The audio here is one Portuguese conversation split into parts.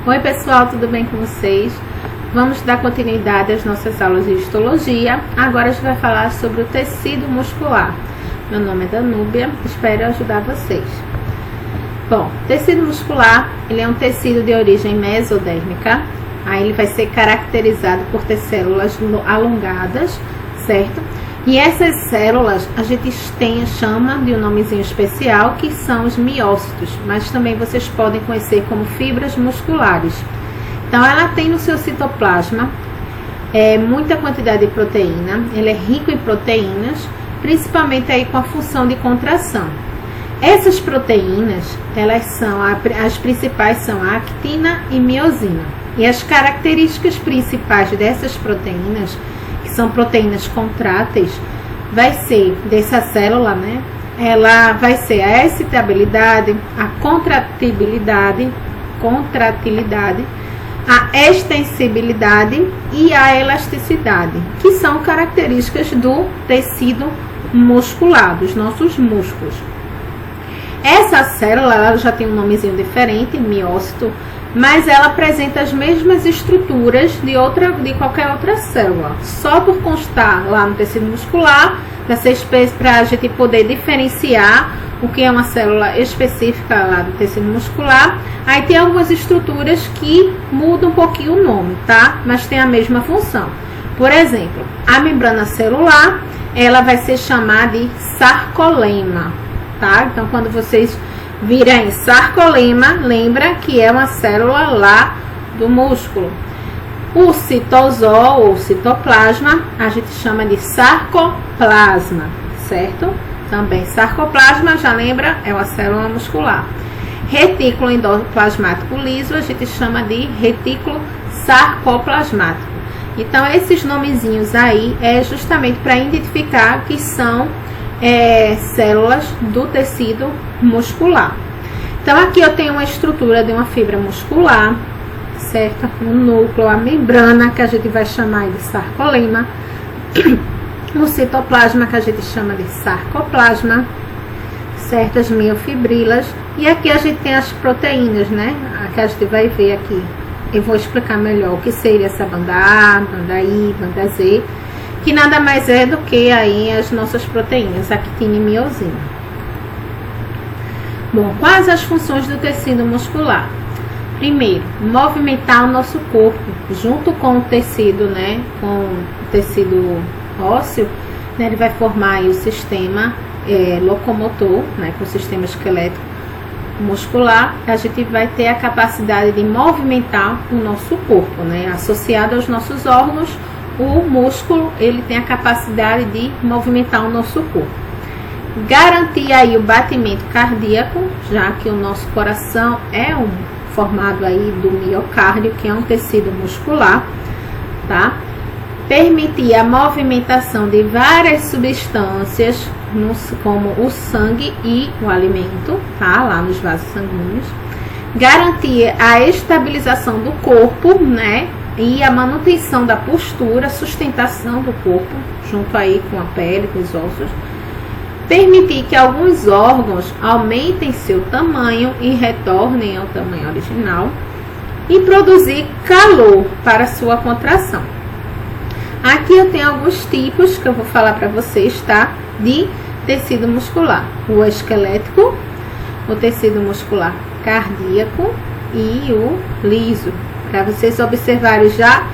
Oi pessoal, tudo bem com vocês? Vamos dar continuidade às nossas aulas de histologia. Agora a gente vai falar sobre o tecido muscular. Meu nome é Danúbia, espero ajudar vocês. Bom, tecido muscular, ele é um tecido de origem mesodérmica. Aí ele vai ser caracterizado por ter células alongadas, certo? E essas células a gente chama de um nomezinho especial, que são os miócitos, mas também vocês podem conhecer como fibras musculares. Então ela tem no seu citoplasma muita quantidade de proteína, ele é rico em proteínas, principalmente aí com a função de contração. Essas proteínas, elas são, as principais são a actina e miosina. E as características principais dessas proteínas, que são proteínas contráteis, vai ser dessa célula, né? Ela vai ser a excitabilidade, a contratilidade, a extensibilidade e a elasticidade, que são características do tecido muscular, dos nossos músculos. Essa célula, ela já tem um nomezinho diferente, miócito, mas ela apresenta as mesmas estruturas de qualquer outra célula. Só por constar lá no tecido muscular, para a gente poder diferenciar o que é uma célula específica lá do tecido muscular, aí tem algumas estruturas que mudam um pouquinho o nome, tá? Mas tem a mesma função. Por exemplo, a membrana celular, ela vai ser chamada de sarcolema, tá? Então, quando vocês virem sarcolema, lembra que é uma célula lá do músculo. O citosol ou citoplasma, a gente chama de sarcoplasma, certo? Também sarcoplasma, já lembra, é uma célula muscular. Retículo endoplasmático liso, a gente chama de retículo sarcoplasmático. Então, esses nomezinhos aí é justamente para identificar que são células do tecido muscular. Então aqui eu tenho uma estrutura de uma fibra muscular, certo? O núcleo, a membrana, que a gente vai chamar de sarcolema, o citoplasma, que a gente chama de sarcoplasma, certo? As miofibrilas, e aqui a gente tem as proteínas, né? Que a gente vai ver aqui. Eu vou explicar melhor o que seria essa banda A, banda I, banda Z, que nada mais é do que aí as nossas proteínas, actina e miosina. Bom, quais as funções do tecido muscular? Primeiro, movimentar o nosso corpo junto com o tecido, né, com o tecido ósseo, né, ele vai formar aí o sistema locomotor, né, com o sistema esquelético muscular. A gente vai ter a capacidade de movimentar o nosso corpo, né, associado aos nossos órgãos. O músculo, ele tem a capacidade de movimentar o nosso corpo. Garantir aí o batimento cardíaco, já que o nosso coração é formado aí do miocárdio, que é um tecido muscular, tá? Permitir a movimentação de várias substâncias, como o sangue e o alimento, tá? Lá nos vasos sanguíneos. Garantir a estabilização do corpo, né? E a manutenção da postura, sustentação do corpo, junto aí com a pele, com os ossos. Permitir que alguns órgãos aumentem seu tamanho e retornem ao tamanho original. E produzir calor para sua contração. Aqui eu tenho alguns tipos que eu vou falar para vocês, tá? De tecido muscular. O esquelético, o tecido muscular cardíaco e o liso. Para vocês observarem já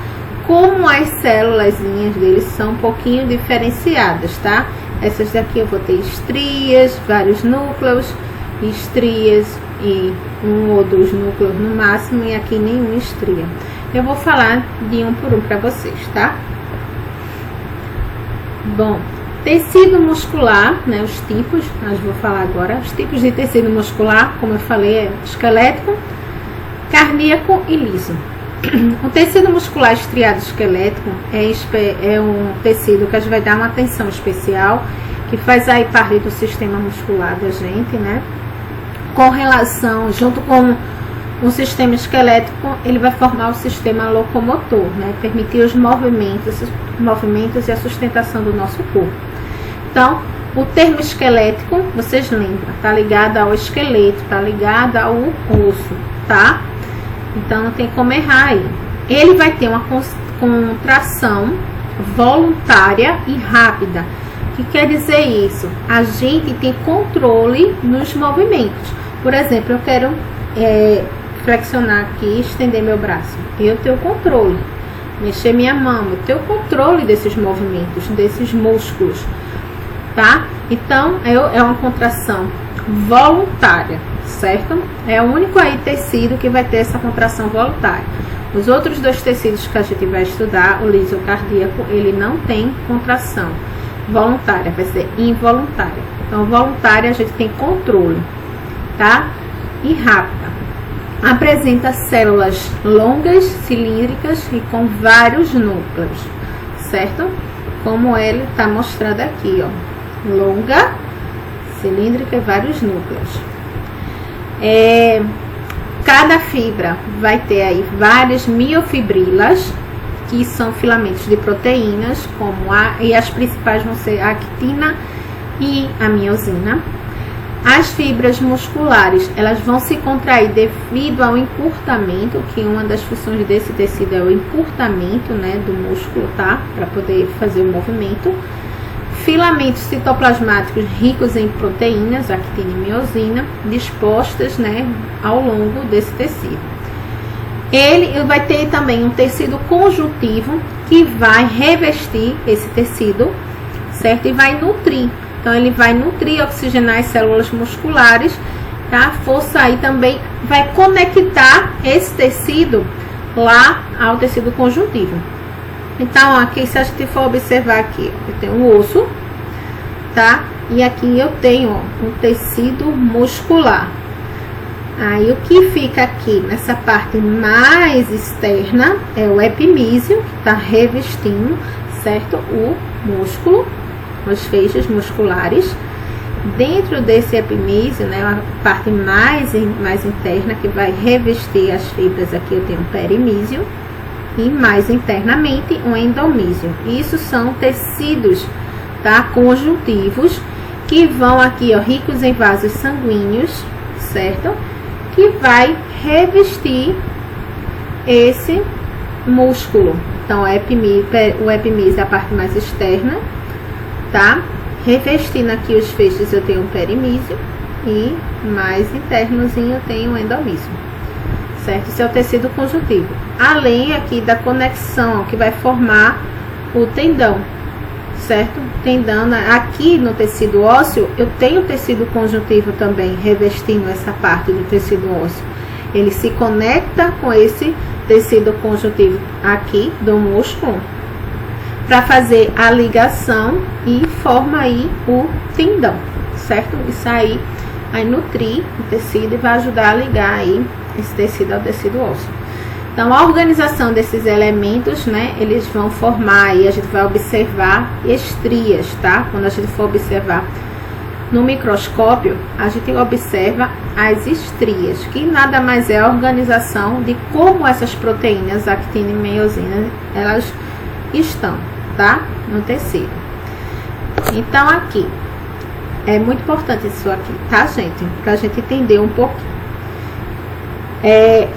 como as células deles são um pouquinho diferenciadas, tá? Essas daqui eu vou ter estrias, vários núcleos, estrias e um ou dois núcleos no máximo, e aqui nenhuma estria. Eu vou falar de um por um para vocês, tá? Bom, tecido muscular, né? Os tipos, nós vou falar agora. Os tipos de tecido muscular, como eu falei, é esquelético, cardíaco e liso. O tecido muscular estriado esquelético é um tecido que a gente vai dar uma atenção especial, que faz aí parte do sistema muscular da gente, né? Com relação, junto com o sistema esquelético, ele vai formar o sistema locomotor, né? Permitir os movimentos e a sustentação do nosso corpo. Então, o termo esquelético, vocês lembram, tá ligado ao esqueleto, tá ligado ao osso, tá? Então não tem como errar aí. Ele vai ter uma contração voluntária e rápida. O que quer dizer isso? A gente tem controle nos movimentos. Por exemplo, eu quero flexionar aqui, estender meu braço. Eu tenho controle. Mexer minha mão, eu tenho controle desses movimentos, desses músculos, tá? Então, é uma contração voluntária, certo? É o único aí tecido que vai ter essa contração voluntária. Os outros dois tecidos que a gente vai estudar, o liso cardíaco, ele não tem contração voluntária, vai ser involuntária. Então, voluntária a gente tem controle, tá? E rápida. Apresenta células longas, cilíndricas e com vários núcleos, certo? Como ele está mostrado aqui, ó. Longa, cilíndrica e vários núcleos. Cada fibra vai ter aí várias miofibrilas, que são filamentos de proteínas, e as principais vão ser a actina e a miosina. As fibras musculares, elas vão se contrair devido ao encurtamento, que uma das funções desse tecido é o encurtamento, né, do músculo, tá? Para poder fazer o movimento. Filamentos citoplasmáticos ricos em proteínas, actina e miosina, dispostas, né, ao longo desse tecido. Ele vai ter também um tecido conjuntivo que vai revestir esse tecido, certo? E vai nutrir. Então, ele vai nutrir, oxigenar as células musculares, tá? A força aí também vai conectar esse tecido lá ao tecido conjuntivo. Então, aqui, se a gente for observar aqui, eu tenho um osso, tá? E aqui eu tenho, ó, um tecido muscular. Aí, o que fica aqui nessa parte mais externa é o epimísio, que tá revestindo, certo? O músculo, os feixes musculares. Dentro desse epimísio, né, a parte mais interna que vai revestir as fibras, aqui eu tenho o perimísio, e mais internamente o endomísio. Isso são tecidos, tá, conjuntivos, que vão aqui, ó, ricos em vasos sanguíneos, certo? Que vai revestir esse músculo. Então, o epimísio é a parte mais externa, tá? Revestindo aqui os feixes, eu tenho o perimísio, e mais internozinho eu tenho o endomísio, certo? Isso é o tecido conjuntivo. Além aqui da conexão que vai formar o tendão, certo? Tendão, aqui no tecido ósseo, eu tenho tecido conjuntivo também, revestindo essa parte do tecido ósseo. Ele se conecta com esse tecido conjuntivo aqui do músculo, para fazer a ligação e forma aí o tendão, certo? Isso aí vai nutrir o tecido e vai ajudar a ligar aí esse tecido ao tecido ósseo. Então, a organização desses elementos, né, eles vão formar aí, a gente vai observar estrias, tá? Quando a gente for observar no microscópio, a gente observa as estrias, que nada mais é a organização de como essas proteínas, actina e miosina, elas estão, tá? No tecido. Então, aqui, é muito importante isso aqui, tá, gente? Pra gente entender um pouquinho.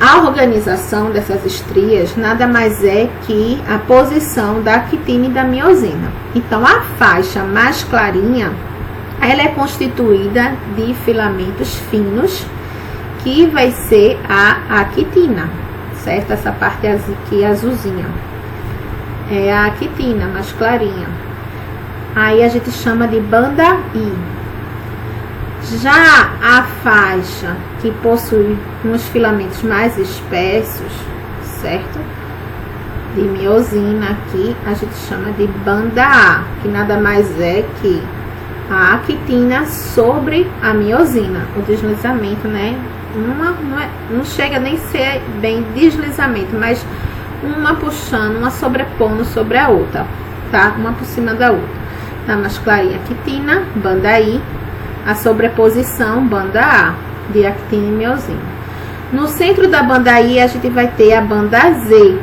A organização dessas estrias nada mais é que a posição da actina e da miosina. Então, a faixa mais clarinha, ela é constituída de filamentos finos, que vai ser a actina, certo? Essa parte aqui azulzinha é a actina mais clarinha. Aí a gente chama de banda I. Já a faixa que possui uns filamentos mais espessos, certo? De miosina aqui, a gente chama de banda A, que nada mais é que a actina sobre a miosina. O deslizamento, né? Não chega nem a ser bem deslizamento, mas uma puxando, uma sobrepondo sobre a outra, tá? Uma por cima da outra. Tá mais clarinha actina, banda I. A sobreposição, banda A, de actina e miosina. No centro da banda I, a gente vai ter a banda Z,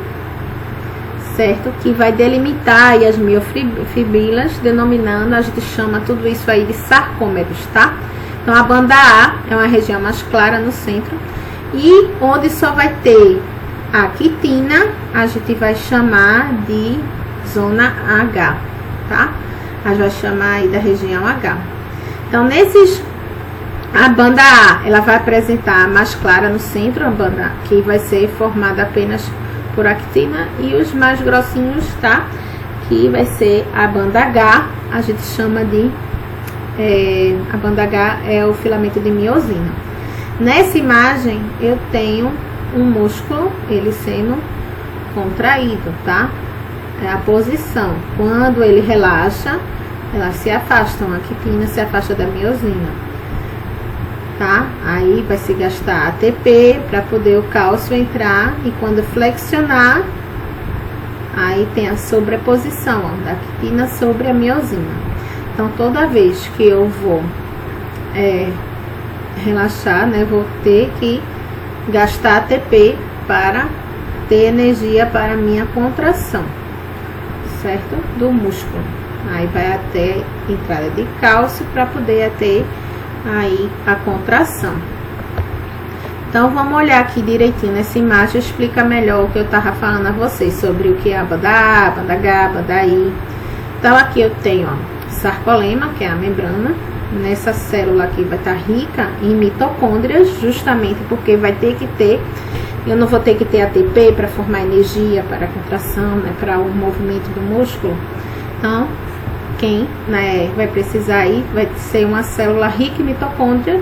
certo? Que vai delimitar aí as miofibrilas, denominando, a gente chama tudo isso aí de sarcômeros, tá? Então, a banda A é uma região mais clara no centro, E onde só vai ter a quitina, a gente vai chamar de zona H, tá? A gente vai chamar aí da região H. Então, a banda A, ela vai apresentar a mais clara no centro, a banda que vai ser formada apenas por actina, e os mais grossinhos, tá? Que vai ser a banda H, a gente chama de... a banda H é o filamento de miosina. Nessa imagem, eu tenho um músculo, ele sendo contraído, tá? É a posição. Quando ele relaxa, elas se afastam, a quitina se afasta da miosina, tá? Aí vai se gastar ATP para poder o cálcio entrar, e quando flexionar, aí tem a sobreposição, ó, da quitina sobre a miosina. Então, toda vez que eu vou relaxar, né, vou ter que gastar ATP para ter energia para a minha contração, certo? Do músculo. Aí vai até entrada de cálcio para poder ter aí a contração. Então, vamos olhar aqui direitinho nessa imagem, explica melhor o que eu tava falando a vocês sobre o que é a banda A, banda H, banda I. Então, aqui eu tenho, ó, sarcolema, que é a membrana. Nessa célula aqui vai estar rica em mitocôndrias, justamente porque vai ter que ter, eu não vou ter que ter ATP para formar energia para a contração, né, para o movimento do músculo. Então, quem, né, vai precisar aí vai ser uma célula rica em mitocôndria,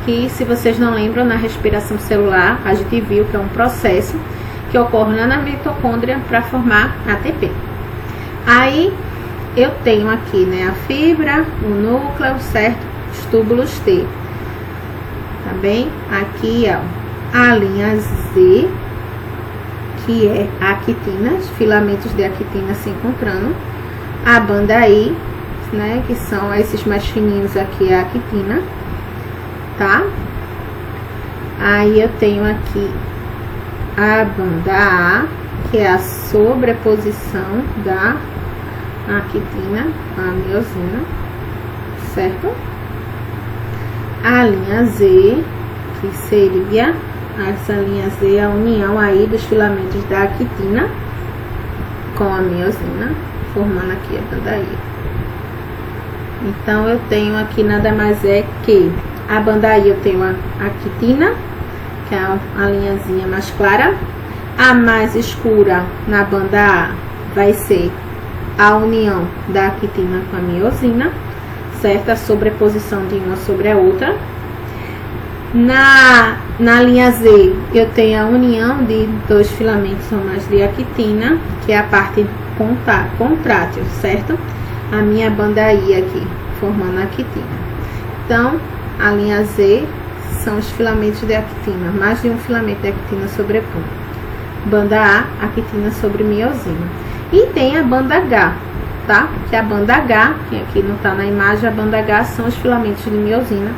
que, se vocês não lembram, na respiração celular a gente viu que é um processo que ocorre na mitocôndria para formar ATP. Aí eu tenho aqui, né, a fibra, o núcleo, certo? Os túbulos T. Tá bem? Aqui, ó, a linha Z, que é a actina, os filamentos de actina se encontrando. A banda I, né, que são esses mais fininhos aqui, a actina, tá? Aí eu tenho aqui a banda A, que é a sobreposição da actina, a miosina, certo? A linha Z, que seria essa linha Z, a união aí dos filamentos da actina com a miosina, formando aqui a banda I. Então, eu tenho aqui nada mais é que a banda I, eu tenho a actina, que é a linhazinha mais clara. A mais escura na banda A vai ser a união da actina com a miosina, certo? A sobreposição de uma sobre a outra. Na linha Z, eu tenho a união de dois filamentos ou mais de actina, que é a parte contrátil, certo? A minha banda I aqui, formando a actina. Então, a linha Z são os filamentos de actina, mais de um filamento de actina sobrepondo. Banda A, actina sobre miosina. E tem a banda H, tá? Que a banda H, que aqui não tá na imagem, a banda H são os filamentos de miosina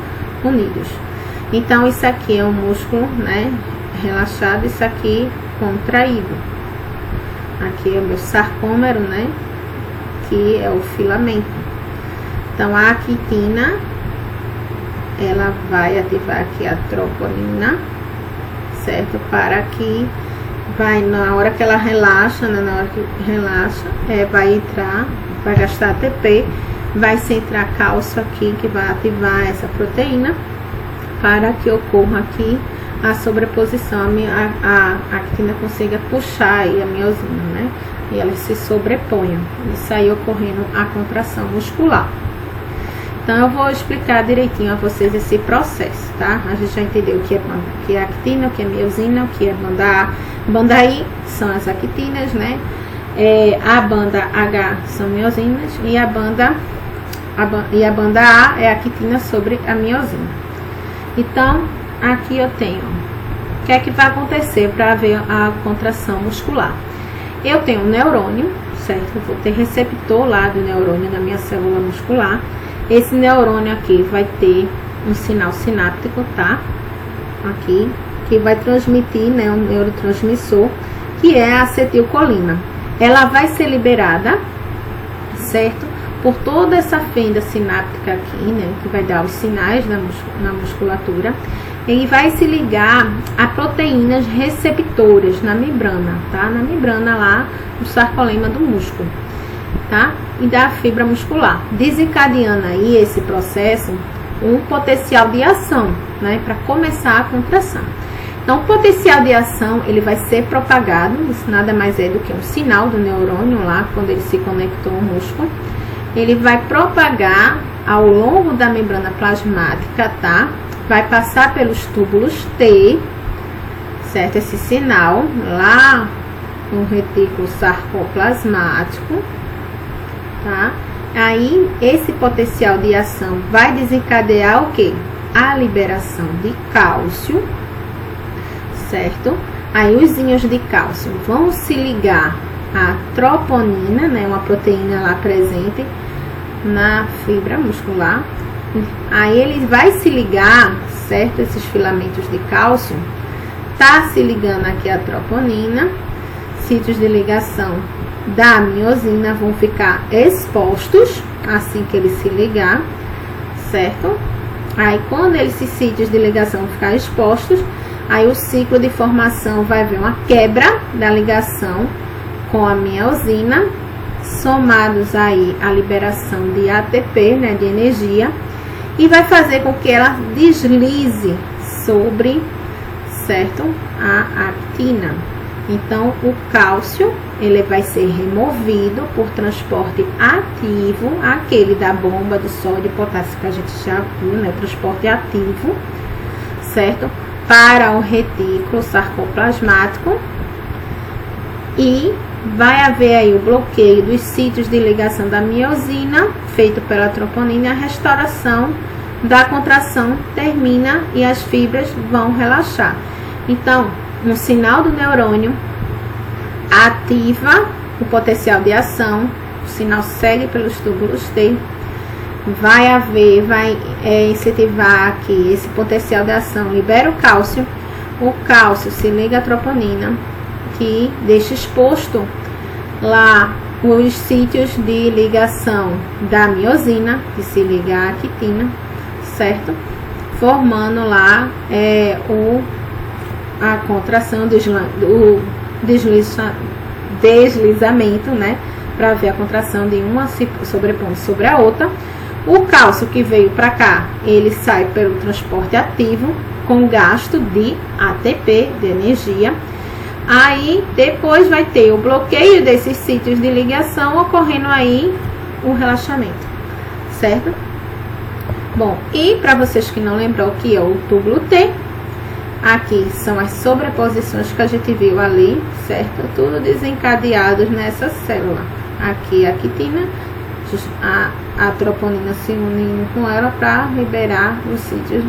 unidos. Então, isso aqui é um músculo, né, relaxado, isso aqui contraído. Aqui é o meu sarcômero, né, que é o filamento. Então, a actina, ela vai ativar aqui a troponina, certo? Para que vai, na hora que ela relaxa, né, na hora que relaxa, vai entrar, vai gastar ATP, vai centrar cálcio aqui, que vai ativar essa proteína, para que ocorra aqui a sobreposição, a actina consiga puxar aí a miosina, né, e elas se sobreponham, isso aí ocorrendo a contração muscular. Então, eu vou explicar direitinho a vocês esse processo, tá? A gente já entendeu o que é actina, o que é miosina, o que é banda A. Banda I são as actinas, né? A banda H são miosinas e a banda A é a actina sobre a miosina. Então, aqui eu tenho o que é que vai acontecer para haver a contração muscular. Eu tenho um neurônio, certo? Eu vou ter receptor lá do neurônio na minha célula muscular. Esse neurônio aqui vai ter um sinal sináptico, tá? Aqui, que vai transmitir, né, um neurotransmissor, que é a acetilcolina. Ela vai ser liberada, certo? Por toda essa fenda sináptica aqui, né, que vai dar os sinais na musculatura. ele vai se ligar a proteínas receptoras na membrana, tá? Na membrana lá do sarcolema do músculo, tá? E da fibra muscular, desencadeando aí esse processo um potencial de ação, né? Para começar a contração. Então, o potencial de ação, ele vai ser propagado, isso nada mais é do que um sinal do neurônio lá, quando ele se conectou ao músculo. Ele vai propagar ao longo da membrana plasmática, tá? Vai passar pelos túbulos T, certo? Esse sinal lá no retículo sarcoplasmático, tá? Aí, esse potencial de ação vai desencadear o quê? A liberação de cálcio, certo? Aí os íons de cálcio vão se ligar à troponina, né? Uma proteína lá presente na fibra muscular. Aí ele vai se ligar, certo? Esses filamentos de cálcio, tá se ligando aqui a troponina, sítios de ligação da miosina vão ficar expostos assim que ele se ligar, certo? Aí quando esses sítios de ligação ficar expostos, aí o ciclo de formação vai haver uma quebra da ligação com a miosina, somados aí a liberação de ATP, né, de energia, e vai fazer com que ela deslize sobre, certo, a actina. Então, o cálcio, ele vai ser removido por transporte ativo, aquele da bomba do sódio e potássio que a gente já viu, né, transporte ativo, certo, para o retículo sarcoplasmático, e vai haver aí o bloqueio dos sítios de ligação da miosina, feito pela troponina, e a restauração da contração termina e as fibras vão relaxar. Então, um sinal do neurônio ativa o potencial de ação, o sinal segue pelos túbulos T, vai incentivar aqui esse potencial de ação, libera o cálcio se liga à troponina, que deixa exposto lá os sítios de ligação da miosina, que se liga à actina, certo? Formando lá a contração, o deslizamento, né? Para ver a contração de uma se sobrepondo sobre a outra. O cálcio que veio para cá, ele sai pelo transporte ativo, com gasto de ATP, de energia. Aí, depois vai ter o bloqueio desses sítios de ligação, ocorrendo aí o relaxamento, certo? Bom, e para vocês que não lembram o que é o túbulo T, aqui são as sobreposições que a gente viu ali, certo? Tudo desencadeados nessa célula. Aqui a actina, a troponina se unindo com ela para liberar os sítios,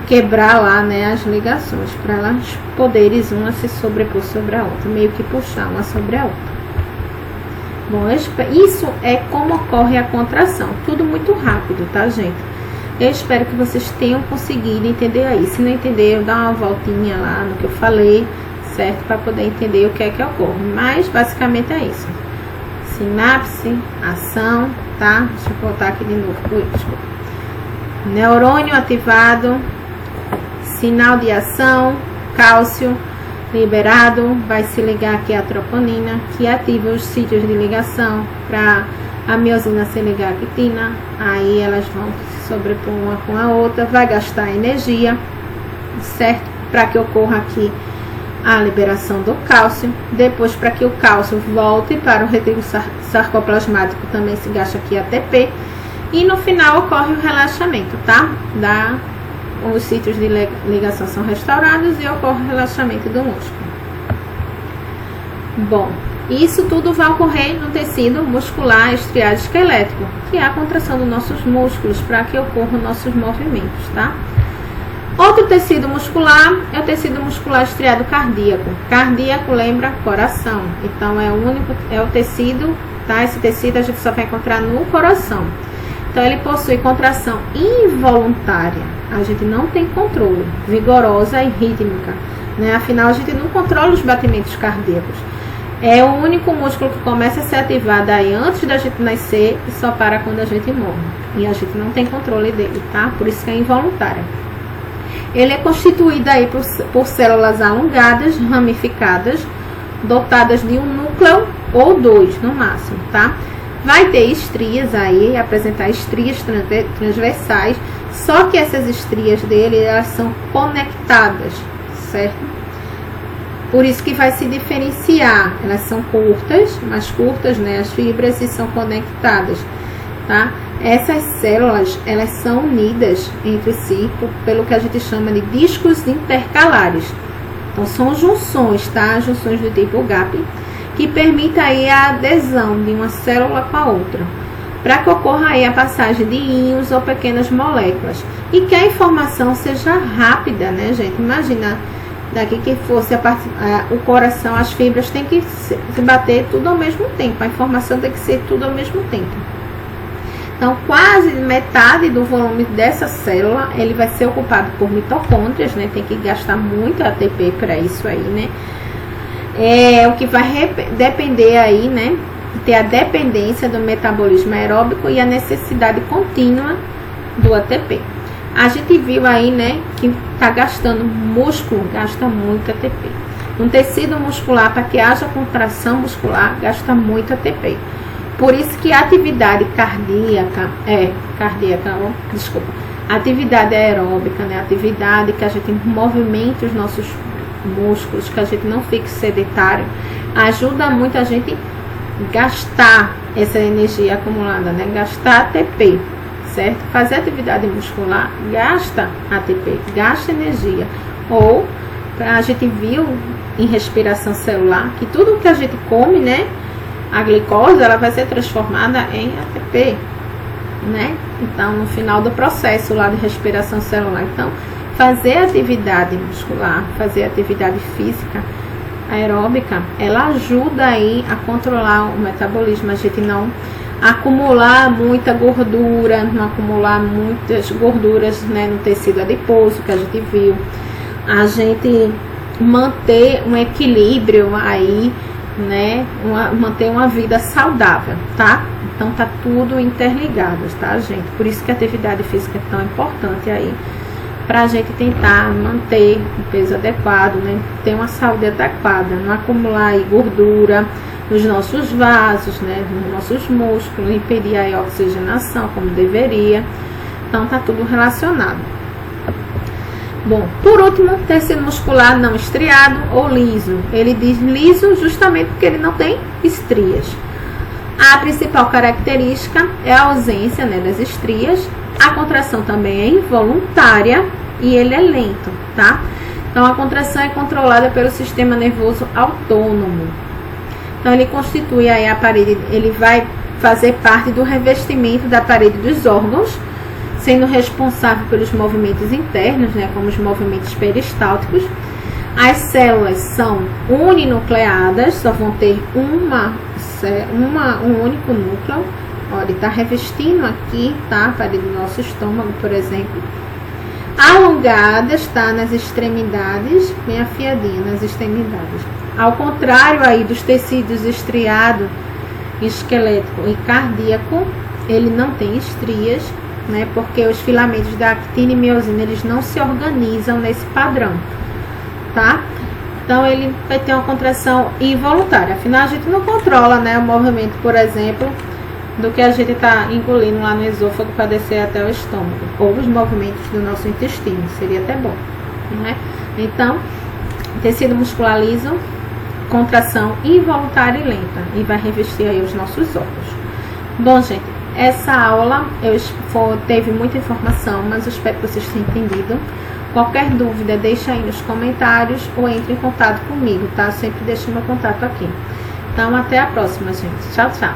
quebrar lá, né, as ligações, para elas poderem uma se sobrepor sobre a outra, meio que puxar uma sobre a outra. Bom, isso é como ocorre a contração, tudo muito rápido, tá, gente? Eu espero que vocês tenham conseguido entender aí. Se não entender, dá uma voltinha lá no que eu falei, certo? Para poder entender o que é que ocorre. Mas, basicamente, é isso. Sinapse, ação, tá? Deixa eu botar aqui de novo. Desculpa. Neurônio ativado, sinal de ação, cálcio liberado, vai se ligar aqui a troponina, que ativa os sítios de ligação para a miosina se ligar à actina. Aí elas vão se sobrepor uma com a outra, vai gastar energia, certo? Para que ocorra aqui a liberação do cálcio. Depois, para que o cálcio volte para o retículo sarcoplasmático, também se gasta aqui ATP. E no final ocorre o relaxamento, tá? Os sítios de ligação são restaurados e ocorre o relaxamento do músculo. Bom, isso tudo vai ocorrer no tecido muscular estriado esquelético, que é a contração dos nossos músculos, para que ocorram nossos movimentos, tá? Outro tecido muscular é o tecido muscular estriado cardíaco. Cardíaco lembra coração, então é o tecido, tá? Esse tecido a gente só vai encontrar no coração. Então, ele possui contração involuntária. A gente não tem controle, vigorosa e rítmica, né? Afinal, a gente não controla os batimentos cardíacos. É o único músculo que começa a ser ativado aí antes da gente nascer e só para quando a gente morre. E a gente não tem controle dele, tá? Por isso que é involuntário. Ele é constituído aí por células alongadas, ramificadas, dotadas de um núcleo ou dois no máximo, tá? Vai ter estrias aí, apresentar estrias transversais, só que essas estrias dele, elas são conectadas, certo? Por isso que vai se diferenciar, elas são curtas, mais curtas, né, as fibras, e são conectadas, tá? Essas células, elas são unidas entre si pelo que a gente chama de discos intercalares. Então, são junções, tá? Junções do tipo GAP, que permitem aí a adesão de uma célula com a outra, para que ocorra aí a passagem de íons ou pequenas moléculas. E que a informação seja rápida, né, gente? Imagina daqui que fosse o coração, as fibras têm que se bater tudo ao mesmo tempo. A informação tem que ser tudo ao mesmo tempo. Então, quase metade do volume dessa célula, ele vai ser ocupado por mitocôndrias, né? Tem que gastar muito ATP para isso aí, né? É o que vai depender aí, né? Ter a dependência do metabolismo aeróbico e a necessidade contínua do ATP. A gente viu aí, né, que tá gastando músculo, gasta muito ATP. Um tecido muscular, para que haja contração muscular, gasta muito ATP. Por isso que a atividade atividade aeróbica, né, atividade que a gente movimente os nossos músculos, que a gente não fique sedentário, ajuda muito a gente gastar essa energia acumulada, né, gastar ATP, certo? Fazer atividade muscular gasta ATP, gasta energia. Ou, a gente viu em respiração celular, que tudo que a gente come, né, a glicose, ela vai ser transformada em ATP, né? Então, no final do processo lá de respiração celular. Então, fazer atividade muscular, fazer atividade física aeróbica, ela ajuda aí a controlar o metabolismo, a gente não acumular muita gordura, não acumular muitas gorduras, né, no tecido adiposo, que a gente viu, a gente manter um equilíbrio aí, né, manter uma vida saudável, tá? Então tá tudo interligado, tá, gente? Por isso que a atividade física é tão importante aí, pra gente tentar manter o peso adequado, né? Ter uma saúde adequada, não acumular aí gordura nos nossos vasos, né? Nos nossos músculos, impedir a oxigenação como deveria. Então tá tudo relacionado. Bom, por último, tecido muscular não estriado ou liso. Ele diz liso justamente porque ele não tem estrias. A principal característica é a ausência, né, das estrias. A contração também é involuntária e ele é lento, tá? Então, a contração é controlada pelo sistema nervoso autônomo. Então, ele constitui aí a parede, ele vai fazer parte do revestimento da parede dos órgãos, sendo responsável pelos movimentos internos, né, como os movimentos peristálticos. As células são uninucleadas, só vão ter um único núcleo. Olha, ele está revestindo aqui, tá? A parede do nosso estômago, por exemplo. Alongadas, tá? Nas extremidades, bem afiadinha nas extremidades. Ao contrário aí dos tecidos estriado, esquelético e cardíaco, ele não tem estrias, né? Porque os filamentos da actina e miosina, eles não se organizam nesse padrão, tá? Então, ele vai ter uma contração involuntária. Afinal, a gente não controla, né, o movimento, por exemplo, do que a gente está engolindo lá no esôfago para descer até o estômago, ou os movimentos do nosso intestino, seria até bom, né? Então, tecido muscular liso, contração involuntária e lenta, e vai revestir aí os nossos órgãos. Bom, gente, essa aula teve muita informação, mas eu espero que vocês tenham entendido. Qualquer dúvida, deixa aí nos comentários ou entre em contato comigo, tá? Eu sempre deixo meu contato aqui. Então, até a próxima, gente. Tchau, tchau.